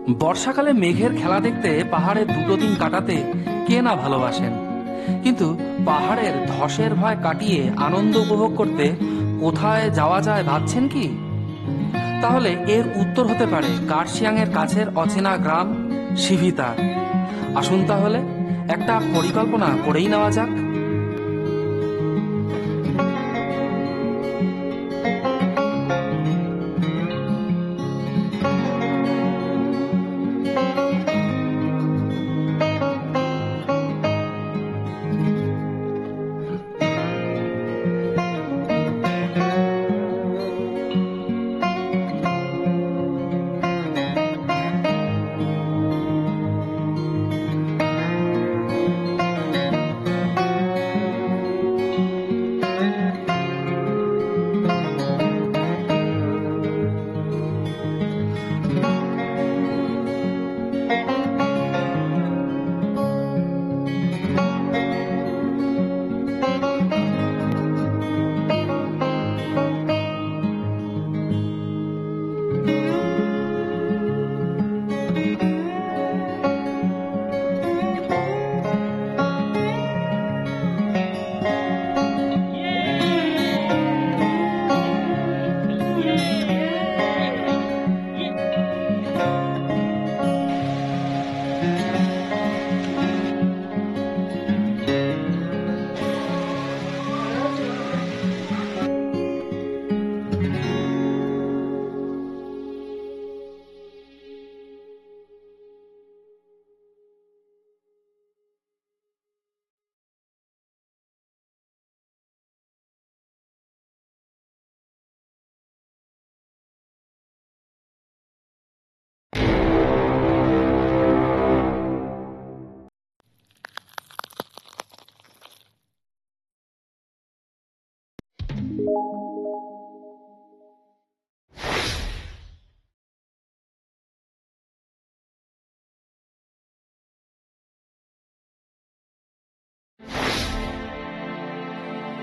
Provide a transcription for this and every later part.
বর্ষাকালে মেঘের খেলা দেখতে পাহাড়ে দুটো দিন কাটাতে কে না ভালোবাসেন। কিন্তু পাহাড়ের ধসের ভয় কাটিয়ে আনন্দ উপভোগ করতে কোথায় যাওয়া যায় ভাবছেন কি? তাহলে এর উত্তর হতে পারে কার্শিয়াংয়ের কাছের অচেনা গ্রাম শিভিতার। আসুন তাহলে একটা পরিকল্পনা করেই নেওয়া যাক।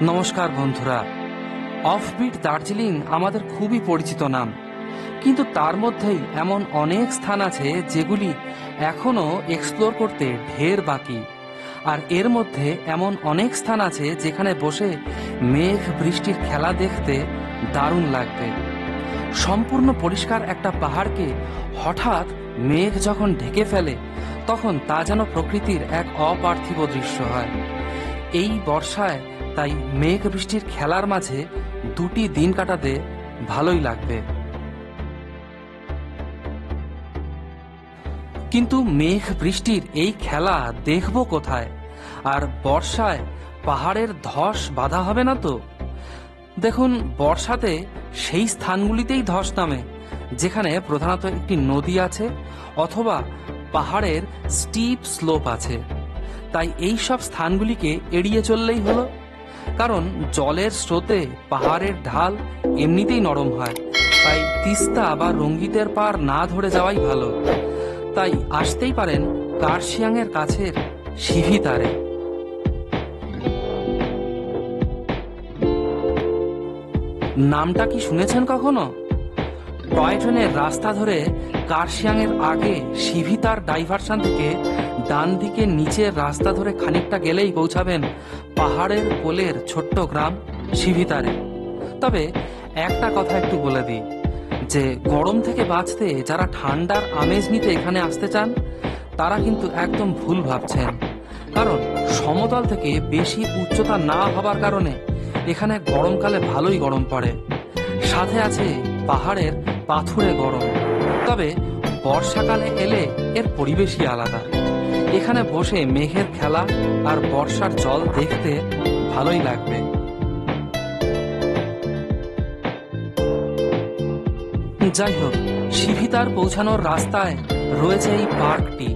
নমস্কার বন্ধুরা, অফবিট দার্জিলিং আমাদের খুবই পরিচিত নাম, কিন্তু তার মধ্যেই এমন অনেক স্থান আছে যেগুলি এখনো এক্সপ্লোর করতে ঢের বাকি। আর এর মধ্যে এমন অনেক স্থান আছে যেখানে বসে মেঘ বৃষ্টির খেলা দেখতে দারুণ লাগবে। সম্পূর্ণ পরিষ্কার একটা পাহাড়কে হঠাৎ মেঘ যখন ঢেকে ফেলে তখন তা যেন প্রকৃতির এক অপার্থিব দৃশ্য হয়। এই বর্ষায় তাই মেঘ বৃষ্টির খেলার মাঝে দুটি দিন কাটাতে ভালোই লাগবে। কিন্তু মেঘ বৃষ্টির এই খেলা দেখব কোথায়? আর বর্ষায় পাহাড়ের ধস বাধা হবে না তো? দেখুন, বর্ষাতে সেই স্থানগুলিতেই ধস নামে যেখানে প্রধানত একটি নদী আছে অথবা পাহাড়ের স্টিপ স্লোপ আছে। তাই এই সব স্থানগুলিকে এড়িয়ে চললেই হলো, কারণ জলের স্রোতে পাহাড়ের ঢাল এমনিতেই নরম হয়। তাই তিস্তা বা রঙ্গিতের পার না ধরে যাওয়াই ভালো। তাই আসতেই পারেন কার্শিয়াংয়ের কাছের শিভিতারে। নামটা কি শুনেছেন কখনো? টয় ট্রেনের রাস্তা ধরে কার্শিয়াংয়ের আগে শিভিতার ডাইভারশন থেকে ডান দিকে নিচের রাস্তা ধরে খানিকটা গেলেই পৌঁছাবেন পাহাড়ের কোলের ছোট্ট গ্রাম শিভিতারে। তবে একটা কথা একটু বলে দিই, যে গরম থেকে বাঁচতে যারা ঠান্ডার আমেজ নিতে এখানে আসতে চান তারা কিন্তু একদম ভুল ভাবছেন। কারণ সমতল থেকে বেশি উচ্চতা না হবার কারণে এখানে গরমকালে ভালোই গরম পড়ে, সাথে আছে পাহাড়ের পাথুরে গরম। তবে বর্ষাকালে এলে এর পরিবেশই আলাদা। এখানে বসে মেঘের খেলা আর বর্ষার জল দেখতে ভালোই লাগবে। যাই হোক, শিভিতার পৌঁছানোর রাস্তায় রয়েছে এই পার্কটি।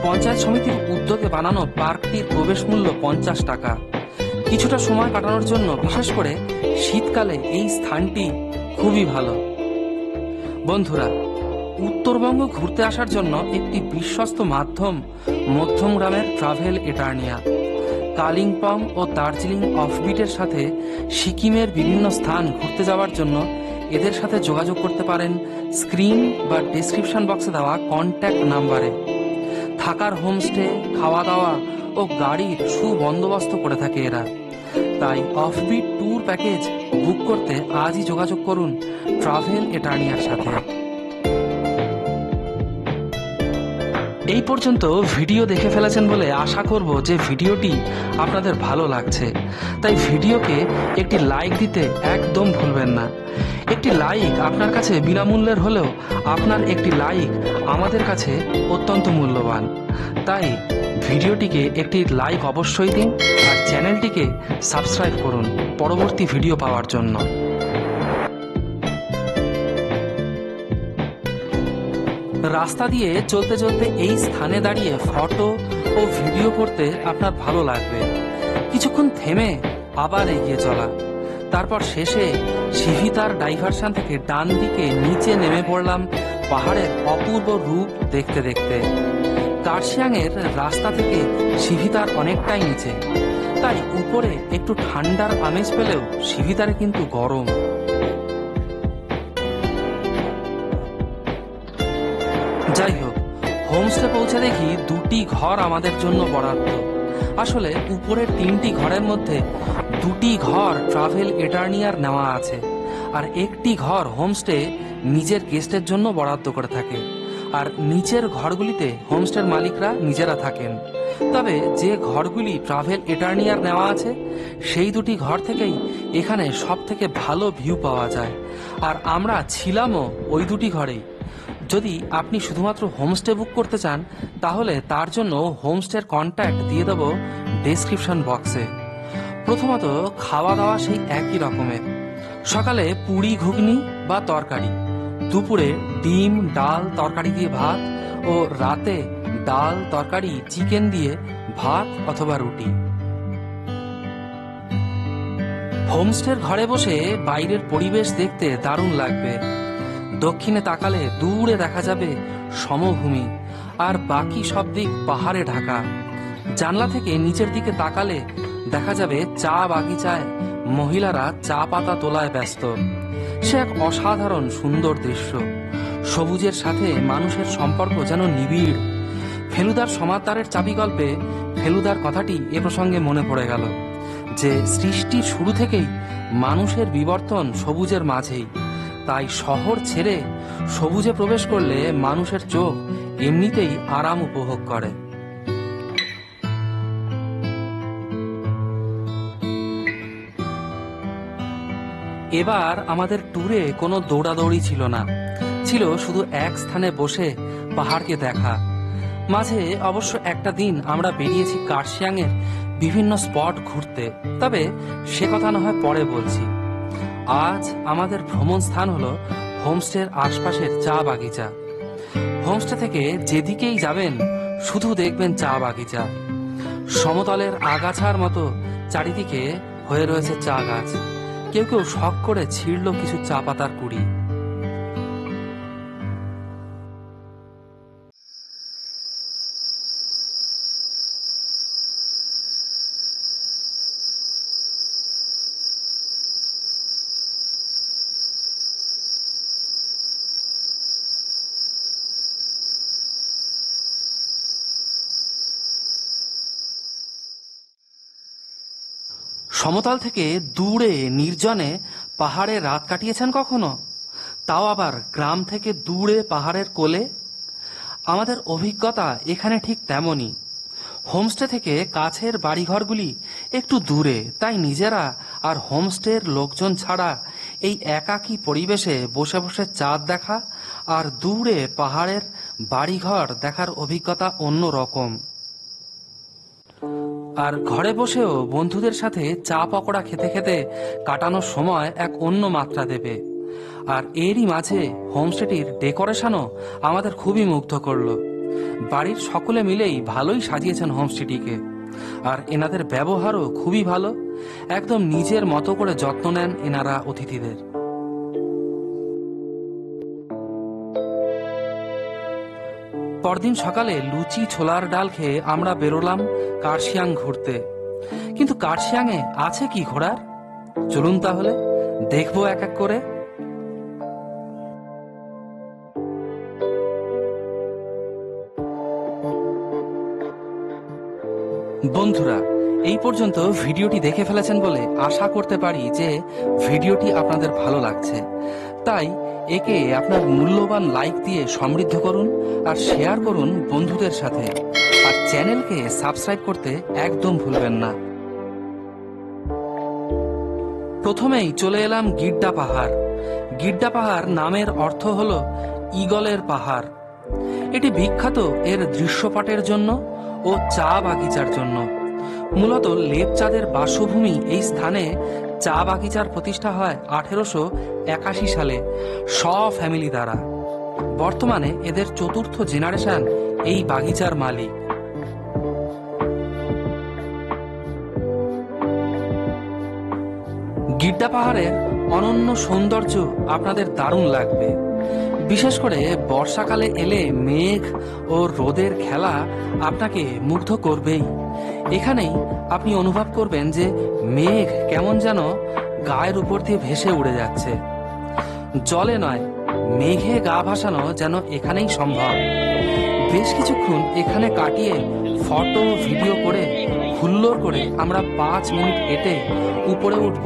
পঞ্চায়েত সমিতির উদ্যোগে বানানো পার্কটির প্রবেশ মূল্য 50 টাকা। কিছুটা সময় কাটানোর জন্য, বিশেষ করে শীতকালে, এই স্থানটি খুবই ভালো। বন্ধুরা, উত্তরবঙ্গ ঘুরতে আসার জন্য একটি বিশ্বস্ত মাধ্যম মধ্যমগ্রামের ট্রাভেল এটার্নিয়া। কালিম্পং ও দার্জিলিং অফবিটের সাথে সিকিমের বিভিন্ন স্থান ঘুরতে যাওয়ার জন্য এদের সাথে যোগাযোগ করতে পারেন স্ক্রিন বা ডেসক্রিপশন বক্সে দেওয়া কন্ট্যাক্ট নাম্বারে। থাকার হোমস্টে, খাওয়া দাওয়া ও গাড়ির সুবন্দোবস্ত করে থাকে এরা। তাই অফবিট ট্যুর প্যাকেজ বুক করতে আজই যোগাযোগ করুন ট্রাভেল এটার্নিয়ার সাথে। এই পর্যন্ত ভিডিও দেখে ফেলেছেন বলে আশা করব যে ভিডিওটি আপনাদের ভালো লাগছে। তাই ভিডিওকে একটি লাইক দিতে একদম ভুলবেন না। একটি লাইক আপনার কাছে বিনামূল্যের হলেও আপনার একটি লাইক আমাদের কাছে অত্যন্ত মূল্যবান। তাই ভিডিওটিকে একটি লাইক অবশ্যই দিন আর চ্যানেলটিকে সাবস্ক্রাইব করুন পরবর্তী ভিডিও পাওয়ার জন্য। রাস্তা দিয়ে চলতে চলতে এই স্থানে দাঁড়িয়ে ফটো ও ভিডিও করতে আপনার ভালো লাগবে। কিছুক্ষণ থেমে আবার এগিয়ে চলা, তারপর শেষে সিভিতার ডাইভারশন থেকে ডান দিকে নিচে নেমে পড়লাম পাহাড়ের অপূর্ব রূপ দেখতে দেখতে। কার্শিয়াংয়ের রাস্তা থেকে সিভিতার অনেকটাই নিচে, তাই উপরে একটু ঠান্ডার আমেজ পেলেও সিভিতারে কিন্তু গরম। যাই হোক, হোমস্টে পৌঁছে দেখি দুটি ঘর আমাদের জন্য বরাদ্দ। আসলে উপরের 3টি ঘরের মধ্যে 2টি ঘর ট্রাভেল এটার্নিয়ার নেওয়া আছে, আর একটি ঘর হোমস্টে নিজের গেস্টের জন্য বরাদ্দ করে থাকে। আর নিচের ঘরগুলিতে হোমস্টের মালিকরা নিজেরা থাকেন। তবে যে ঘরগুলি ট্রাভেল এটার্নিয়ার নেওয়া আছে সেই 2টি ঘর থেকেই এখানে সব থেকে ভালো ভিউ পাওয়া যায়, আর আমরা ছিলামও ওই 2টি ঘরেই। যদি আপনি শুধুমাত্র হোমস্টে বুক করতে চান তাহলে তার জন্য হোমস্টের কন্ট্যাক্ট দিয়ে দেব ডেসক্রিপশন বক্সে। প্রথমত খাওয়া দাওয়া সেই একই রকমের। সকালে পুরি ঘুগনি বা তরকারি, দুপুরে ডিম ডাল তরকারি দিয়ে ভাত, ও রাতে ডাল তরকারি চিকেন দিয়ে ভাত অথবা রুটি। হোমস্টের ঘরে বসে বাইরের পরিবেশ দেখতে দারুণ লাগবে। দক্ষিণে তাকালে দূরে দেখা যাবে সমভূমি, আর বাকি সব দিক পাহাড়ে ঢাকা। জানলা থেকে নিচের দিকে তাকালে দেখা যাবে চা বাগিচায় মহিলারা চা পাতা তোলায় ব্যস্ত। সে এক অসাধারণ সুন্দর দৃশ্য। সবুজের সাথে মানুষের সম্পর্ক যেন নিবিড়। ফেলুদার সমাদদারের চাবি গল্পে ফেলুদার কথাটি এ প্রসঙ্গে মনে পড়ে গেল যে সৃষ্টির শুরু থেকেই মানুষের বিবর্তন সবুজের মাঝেই। তাই শহর ছেড়ে সবুজে প্রবেশ করলে মানুষের চোখ এমনিতেই আরাম উপভোগ করে। এবার আমাদের ট্যুরে কোনো দৌড়াদৌড়ি ছিল না, ছিল শুধু এক স্থানে বসে পাহাড়কে দেখা। মাঝে অবশ্য একটা দিন আমরা বেরিয়েছি কার্শিয়াংয়ের বিভিন্ন স্পট ঘুরতে, তবে সে কথা না হয় পরে বলছি। আজ আমাদের ভ্রমণ স্থান হলো হোমস্টের আশপাশের চা বাগিচা। হোমস্টে থেকে যেদিকেই যাবেন শুধু দেখবেন চা বাগিচা। সমতলের আগাছার মতো চারিদিকে হয়ে রয়েছে চা গাছ। কেউ কেউ শখ করে ছিঁড়ল কিছু চা পাতার কুড়ি। সমতল থেকে দূরে নির্জনে পাহাড়ে রাত কাটিয়েছেন কখনো? তাও আবার গ্রাম থেকে দূরে পাহাড়ের কোলে। আমাদের অভিজ্ঞতা এখানে ঠিক তেমনই। হোমস্টে থেকে কাছের বাড়িঘরগুলি একটু দূরে, তাই নিজেরা আর হোমস্টের লোকজন ছাড়া এই একাকী পরিবেশে বসে বসে চাঁদ দেখা আর দূরে পাহাড়ের বাড়িঘর দেখার অভিজ্ঞতা অন্য রকম। আর ঘরে বসেও বন্ধুদের সাথে চা পকোড়া খেতে খেতে কাটানোর সময় এক অন্য মাত্রা দেবে। আর এরই মাঝে হোমস্টেটির ডেকোরেশনও আমাদের খুবই মুগ্ধ করলো। বাড়ির সকলে মিলেই ভালোই সাজিয়েছেন হোমস্টেটিকে, আর এনাদের ব্যবহারও খুবই ভালো। একদম নিজের মতো করে যত্ন নেন এনারা অতিথিদের। পরদিন সকালে লুচি ছোলার ডাল খেয়ে আমরা বেরোলাম কার্শিয়াং ঘুরতে। কিন্তু কার্শিয়াংয়ে আছে কি ঘোরার? চলুন তাহলে দেখবো এক এক করে। বন্ধুরা, এই পর্যন্ত ভিডিওটি দেখে ফেলেছেন বলে আশা করতে পারি যে ভিডিওটি আপনাদের ভালো লাগছে। তাই একে আপনার মূল্যবান লাইক দিয়ে সমৃদ্ধ করুন আর শেয়ার করুন বন্ধুদের সাথে। আর চ্যানেলকে সাবস্ক্রাইব করতে একদম ভুলবেন না। প্রথমেই চলে এলাম গিড্ডা পাহাড়। গিড্ডা পাহাড় নামের অর্থ হল ঈগলের পাহাড়। এটি বিখ্যাত এর দৃশ্যপটের জন্য ও চা বাগিচার জন্য। মূলত লেপচাঁদের বাসভূমি এই স্থানে চা বাগিচার প্রতিষ্ঠা হয় 1881 সালে ফ্যামিলি দ্বারা। বর্তমানে এদের চতুর্থ জেনারেশন এই বাগিচার মালিক। গিড্ডা পাহাড়ের অনন্য সৌন্দর্য আপনাদের দারুণ লাগবে। বিশেষ করে বর্ষাকালে এলে মেঘ ও রোদের খেলা আপনাকে মুগ্ধ করবেই। এখানেই আপনি অনুভব করবেন যে মেঘ কেমন যেন গায়ের উপর দিয়ে ভেসে উড়ে যাচ্ছে। জলে নয়, মেঘে গা ভাসানো যেন এখানেই সম্ভব। বেশ কিছুক্ষণ এখানে কাটিয়ে ফটো ভিডিও করে হুল্লোড় করে আমরা 5 মিনিট হেঁটে উপরে উঠব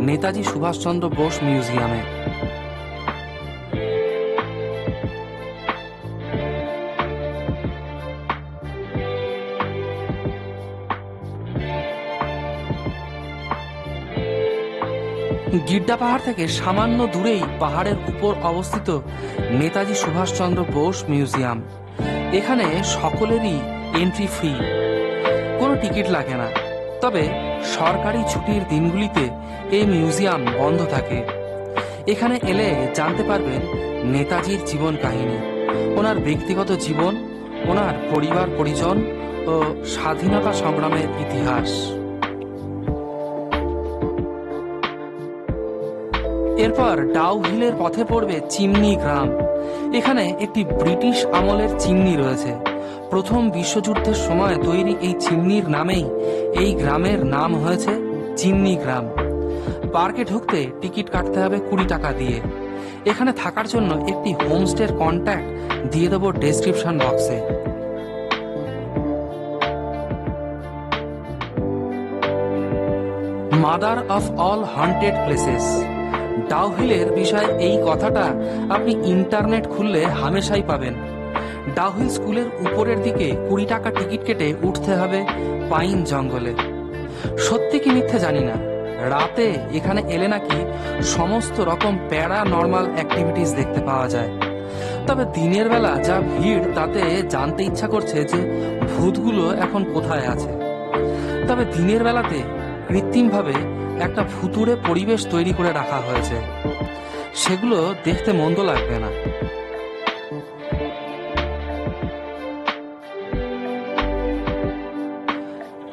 নেতাজি সুভাষচন্দ্র বোস মিউজিয়ামে। গিড্ডা পাহাড় থেকে সামান্য দূরেই পাহাড়ের উপর অবস্থিত নেতাজি সুভাষচন্দ্র বোস মিউজিয়াম। এখানে সকলেরই এন্ট্রি ফ্রি, কোনো টিকিট লাগে না। তবে সরকারি ছুটির দিনগুলিতে এই মিউজিয়াম বন্ধ থাকে। এখানে এলে জানতে পারবেন নেতাজির জীবন কাহিনী, ওনার ব্যক্তিগত জীবন, ওনার পরিবার পরিজন ও স্বাধীনতা সংগ্রামের ইতিহাস। এরপর ডাউ হিলের পথে পড়বে চিমনি গ্রাম। এখানে একটি ব্রিটিশ আমলের চিমনি রয়েছে। প্রথম বিশ্বযুদ্ধের সময় তৈরি এই চিমনির নামেই এই গ্রামের নাম হয়েছে চিমনি গ্রাম। পার্কে ঢুকতে টিকিট কাটতে হবে 20 টাকা দিয়ে। এখানে থাকার জন্য একটি হোমস্টের কন্ট্যাক্ট দিয়ে দেবো ডেসক্রিপশন বক্সে। Mother of all haunted places. Dow হিলের বিষয়ে এই কথাটা আপনি ইন্টারনেট খুললে হামেশাই পাবেন। ডাউ হিল স্কুলের উপরের দিকে 20 টাকা টিকিট কেটে উঠতে হবে পাইন জঙ্গলে। সত্যি কি মিথ্যে জানি না, রাতে এখানে এলে নাকি সমস্ত রকম প্যারা নর্মাল অ্যাক্টিভিটিস দেখতে পাওয়া যায়। তবে দিনের বেলা যা ভিড়, তাতে জানতে ইচ্ছা করছে যে ভূতগুলো এখন কোথায় আছে। তবে দিনের বেলাতে কৃত্রিমভাবে একটা ভুতুড়ে পরিবেশ তৈরি করে রাখা হয়েছে, সেগুলো দেখতে মন্দ লাগবে না।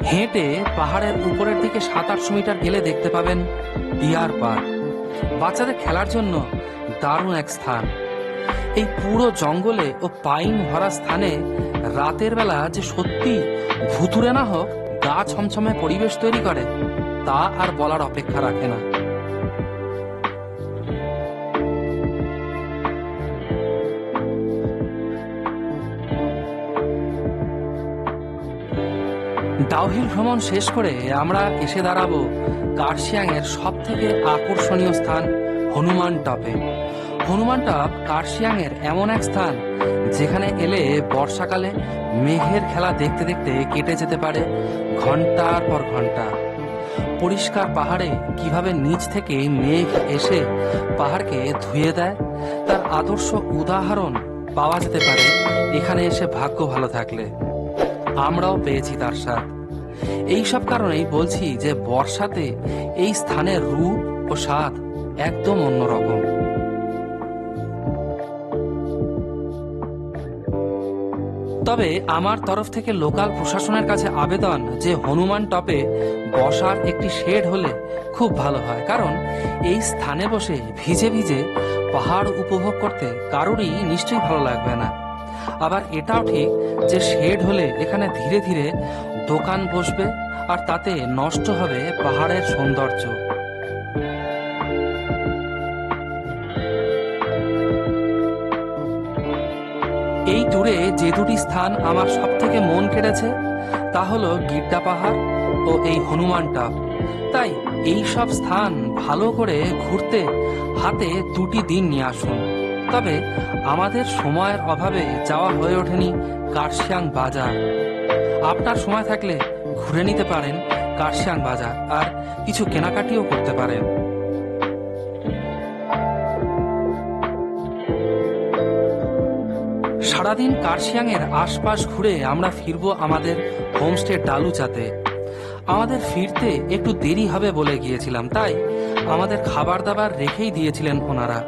হেঁটে পাহাড়ের উপরের দিকে 700-800 মিটার গেলে দেখতে পাবেন ডিয়ার পার্ক। বাচ্চাদের খেলার জন্য দারুণ এক স্থান। এই পুরো জঙ্গলে ও পাইন ভরা স্থানে রাতের বেলা যে সত্যি ভুতুড়ে না হোক গা ছমছমে পরিবেশ তৈরি করে, তা আর বলার অপেক্ষা রাখে না। ডাউহিল ভ্রমণ শেষ করে আমরা এসে দাঁড়াবো কার্শিয়াং এর সব থেকে আকর্ষণীয় স্থান হনুমান টপে। হনুমান টপ কার্শিয়াং এর এমন এক স্থান যেখানে এলে বর্ষাকালে মেঘের খেলা দেখতে দেখতে কেটে যেতে পারে ঘন্টার পর ঘন্টা। পরিষ্কার পাহাড়ে কিভাবে নিচ থেকে মেঘ এসে পাহাড়কে ধুয়ে দেয়, তার আদর্শ উদাহরণ পাওয়া যেতে পারে এখানে এসে ভাগ্য ভালো থাকলে। আমরাও পেয়েছি তার স্বাদ। এইসব কারণেই বলছি যে বর্ষাতে এই স্থানের রূপ ও স্বাদ একদম অন্যরকম। তবে আমার তরফ থেকে লোকাল প্রশাসনের কাছে আবেদন যে হনুমান টপে বসার একটি শেড হলে খুব ভালো হয়, কারণ এই স্থানে বসে ভিজে ভিজে পাহাড় উপভোগ করতে কারোরই নিশ্চয়ই ভালো লাগবে না। আবার এটাও ঠিক যে শেড হলে এখানে ধীরে ধীরে দোকান বসবে আর তাতে নষ্ট হবে পাহাড়ের সৌন্দর্য। এই ট্যুরে যে দুটি স্থান আমার সব থেকে মন কেড়েছে তা হলো গিড্ডা পাহাড় ও এই হনুমান টাপ। তাই এই সব স্থান ভালো করে ঘুরতে হাতে 2টি দিন নিয়ে আসুন। তবে আমাদের সময়ের অভাবে যাওয়া হয়ে ওঠেনি কার্শিয়াং বাজার। আপনার সময় থাকলে ঘুরে নিতে পারেন কার্শিয়াং বাজার, আর কিছু কেনাকাটিও করতে পারেন। সারাদিন কার্শিয়াং এর আশপাশ ঘুরে আমরা ফিরবো আমাদের হোমস্টে ডালুচাতে। আমাদের ফিরতে একটু দেরি হবে বলে গিয়েছিলাম, তাই আমাদের খাবার দাবার রেখেই দিয়েছিলেন ওনারা।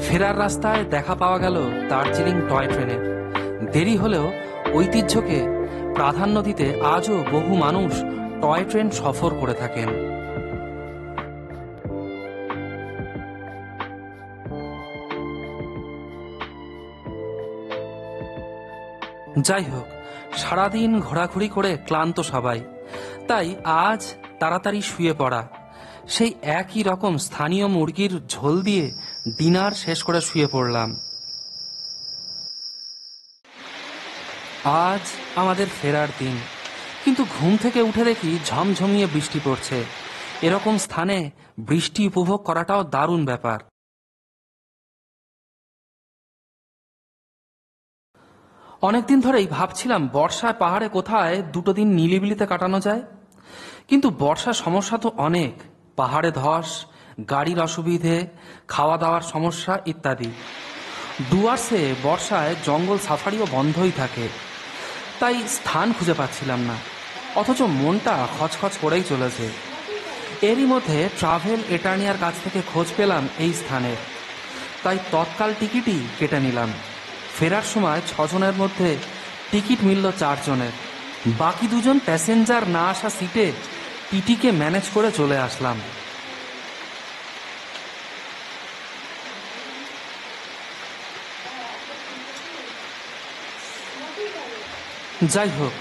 ফেরার রাস্তায় দেখা পাওয়া গেল দার্জিলিং টয় ট্রেনের। দেরি হলেও ঐতিহ্যকে প্রাধান্য দিতে আজও বহু মানুষ টয় ট্রেন সফর করে থাকেন। যাই হোক, সারাদিন ঘোরাঘুরি করে ক্লান্ত সবাই, তাই আজ তাড়াতাড়ি শুয়ে পড়া। সেই একই রকম স্থানীয় মুরগির ঝোল দিয়ে ডিনার শেষ করে শুয়ে পড়লাম। আজ আমাদের ফেরার দিন, কিন্তু ঘুম থেকে উঠে দেখি ঝমঝমিয়ে বৃষ্টি পড়ছে। এরকম স্থানে বৃষ্টি উপভোগ করাটাও দারুণ ব্যাপার। অনেকদিন ধরেই ভাবছিলাম বর্ষায় পাহাড়ে কোথায় 2টো দিন নিলিবিলিতে কাটানো যায়, কিন্তু বর্ষার সমস্যা তো অনেক। পাহাড়ে ধস, গাড়ির অসুবিধে, খাওয়া দাওয়ার সমস্যা ইত্যাদি। ডুয়ার্সে বর্ষায় জঙ্গল সাফারিও বন্ধই থাকে, তাই স্থান খুঁজে পাচ্ছিলাম না, অথচ মনটা খচখচ করেই চলেছে। এরই মধ্যে ট্রাভেল এটার্নিয়ার কাছ থেকে খোঁজ পেলাম এই স্থানের, তাই তৎকাল টিকিটই কেটে নিলাম। ফেরার সময় 6 জনের মধ্যে টিকিট মিলল 4 জনের। বাকি 2 জন প্যাসেঞ্জার না আসা সিটে টিটিকে ম্যানেজ করে চলে আসলাম। যাই হোক,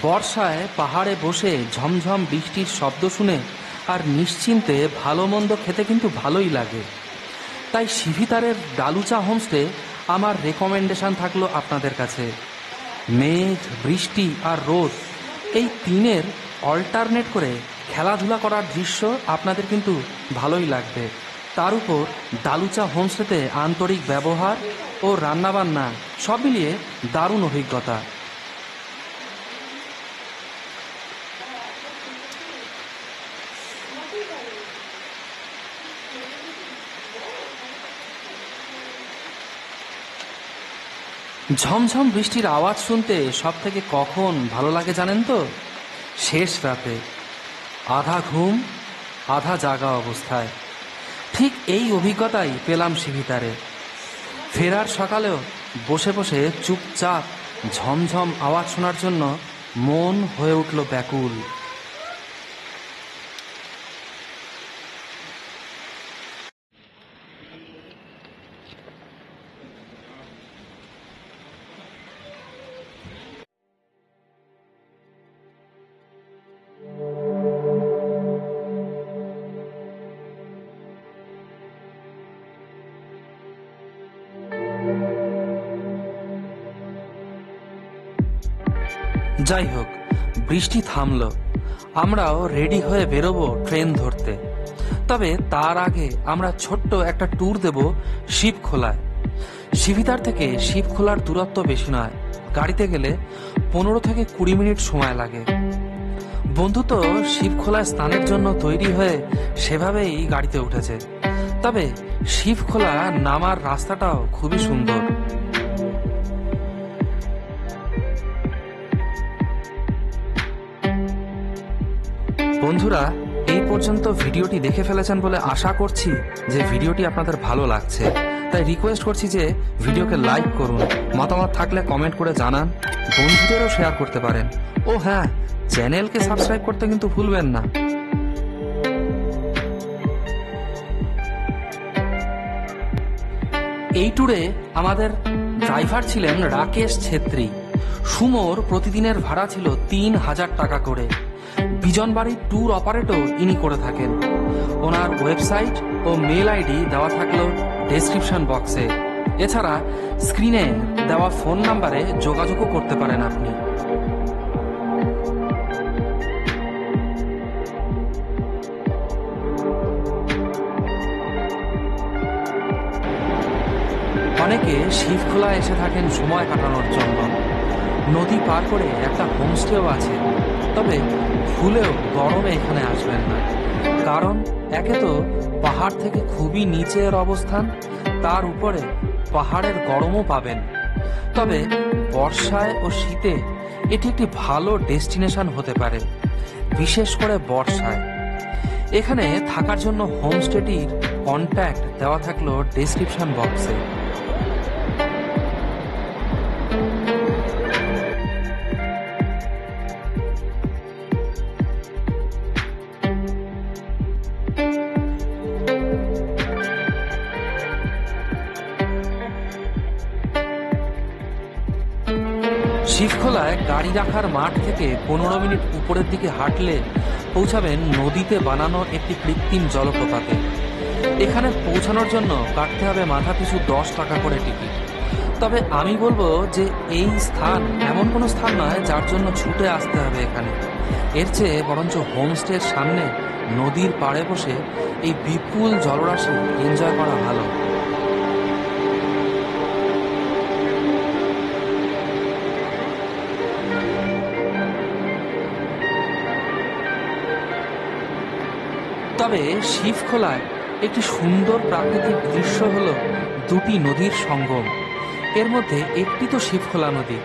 বর্ষায় পাহাড়ে বসে ঝমঝম বৃষ্টির শব্দ শুনে আর নিশ্চিন্তে ভালো মন্দ খেতে কিন্তু ভালোই লাগে। তাই শিভিতারের ডালুচা হোমস্টে আমার রেকমেন্ডেশন থাকলো আপনাদের কাছে। মেঘ, বৃষ্টি আর রোদ, এই 3-এর অল্টারনেট করে খেলাধুলা করার দৃশ্য আপনাদের কিন্তু ভালোই লাগবে। তার উপর ডালুচা হোমস্টেতে আন্তরিক ব্যবহার ও রান্নাবান্না সব মিলিয়ে দারুণ অভিজ্ঞতা। ঝমঝম বৃষ্টির আওয়াজ শুনতে সব থেকে কখন ভালো লাগে জানেন তো? শেষ রাতে, আধা ঘুম আধা জাগা অবস্থায়। ঠিক এই অভিজ্ঞতাই পেলাম শিভিতারে। ফেরার সকালেও বসে বসে চুপচাপ ঝমঝম আওয়াজ শোনার জন্য মন হয়ে উঠল ব্যাকুল। যাই হোক, বৃষ্টি থামলো, আমরাও রেডি হয়ে বেরোবো ট্রেন ধরতে। তবে তার আগে আমরা ছোট্ট একটা ট্যুর দেব শিবখোলায়। শিভিতার থেকে শিবখোলার দূরত্ব বেশি নয়, গাড়িতে গেলে 15 থেকে 20 মিনিট সময় লাগে। বন্ধু তো শিবখোলায় স্নানের জন্য তৈরি হয়ে সেভাবেই গাড়িতে উঠেছে। তবে শিবখোলা নামার রাস্তাটাও খুবই সুন্দর। বন্ধুরা, এই পর্যন্ত ভিডিওটি দেখে ফেলেছেন বলে আশা করছি যে ভিডিওটি আপনাদের ভালো লাগছে। তাই রিকোয়েস্ট করছি যে ভিডিওকে লাইক করুন, মতামত থাকলে কমেন্ট করে জানান, বন্ধুদেরও শেয়ার করতে পারেন। ও হ্যাঁ, চ্যানেলকে সাবস্ক্রাইব করতে কিন্তু ভুলবেন না। এই ট্যুরে আমাদের ড্রাইভার ছিলেন রাকেশ ছেত্রী। সুমোর প্রতিদিনের ভাড়া ছিল 3000 টাকা করে। বিজনবাড়ির ট্যুর অপারেটর ইনি করে থাকেন। ওনার ওয়েবসাইট ও মেল আইডি দেওয়া থাকলো ডেসক্রিপশন বক্সে। এছাড়া স্ক্রিনে দেওয়া ফোন নাম্বারে যোগাযোগও করতে পারেন আপনি। অনেকে শিবখোলায় এসে থাকেন সময় কাটানোর জন্য। নদী পার করে একটা হোমস্টেও আছে, তবে ভুলেও গরমে এখানে আসবেন না, কারণ একে তো পাহাড় থেকে খুবই নিচের অবস্থান, তার উপরে পাহাড়ের গরমও পাবেন। তবে বর্ষায় ও শীতে এটি একটি ভালো ডেস্টিনেশন হতে পারে, বিশেষ করে বর্ষায়। এখানে থাকার জন্য হোমস্টেটির কন্ট্যাক্ট দেওয়া থাকলো ডেসক্রিপশন বক্সে। শিবখোলায় গাড়ি রাখার মাঠ থেকে 15 মিনিট উপরের দিকে হাঁটলে পৌঁছাবেন নদীতে বানানো একটি কৃত্রিম জলপ্রপাতে। এখানে পৌঁছানোর জন্য কাটতে হবে মাথা পিছু 10 টাকা করে টিকিট। তবে আমি বলবো যে এই স্থান এমন কোনো স্থান নয় যার জন্য ছুটে আসতে হবে এখানে। এর চেয়ে বরঞ্চ হোমস্টের সামনে নদীর পাড়ে বসে এই বিপুল জলরাশি এনজয় করা ভালো। তবে শিবখোলায় একটি সুন্দর প্রাকৃতিক দৃশ্য হলো দুটি নদীর সঙ্গম। এর মধ্যে একটি তো শিবখোলা নদী,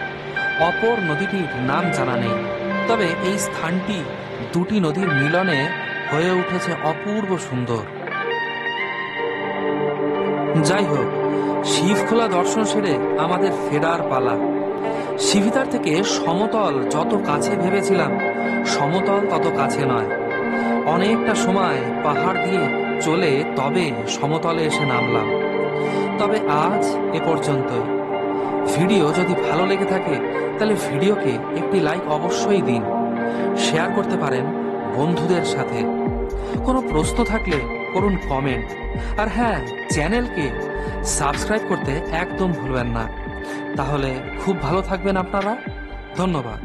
অপর নদীটির নাম জানা নেই। তবে এই স্থানটি দুটি নদীর মিলনে হয়ে উঠেছে অপূর্ব সুন্দর। যাই হোক, শিবখোলা দর্শন সেরে আমাদের ফেরার পালা। শিভিতার থেকে সমতল যত কাছে ভেবেছিলাম, সমতল তত কাছে নয়। অনেকটা সময় পাহাড় দিয়ে চলে তবে সমতলে এসে নামলাম। তবে আজ এ পর্যন্তই। ভিডিও যদি ভালো লেগে থাকে তাহলে ভিডিওকে একটি লাইক অবশ্যই দিন, শেয়ার করতে পারেন বন্ধুদের সাথে। কোনো প্রশ্ন থাকলে করুন কমেন্ট, আর হ্যাঁ, চ্যানেলকে সাবস্ক্রাইব করতে একদম ভুলবেন না। তাহলে খুব ভালো থাকবেন আপনারা। ধন্যবাদ।